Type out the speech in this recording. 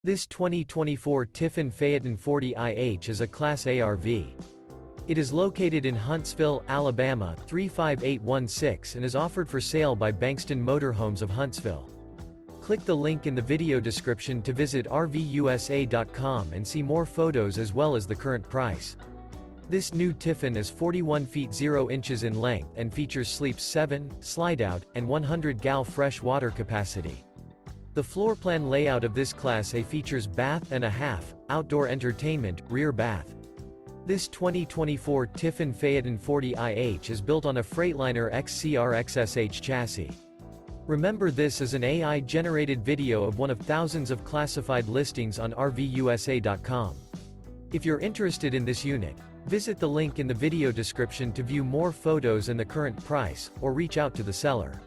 This 2024 Tiffin Phaeton 40IH is a Class A RV. It is located in Huntsville, Alabama 35816 and is offered for sale by Bankston Motorhomes of Huntsville. Click the link in the video description to visit RVUSA.com and see more photos as well as the current price. This new Tiffin is 41 feet 0 inches in length and features sleeps 7, Slideout, and 100 gal fresh water capacity. The floor plan layout of this Class A features bath and a half, outdoor entertainment, rear bath. This 2024 Tiffin Phaeton 40IH is built on a Freightliner XCR XSH chassis. Remember, this is an AI-generated video of one of thousands of classified listings on RVUSA.com. If you're interested in this unit, visit the link in the video description to view more photos and the current price, or reach out to the seller.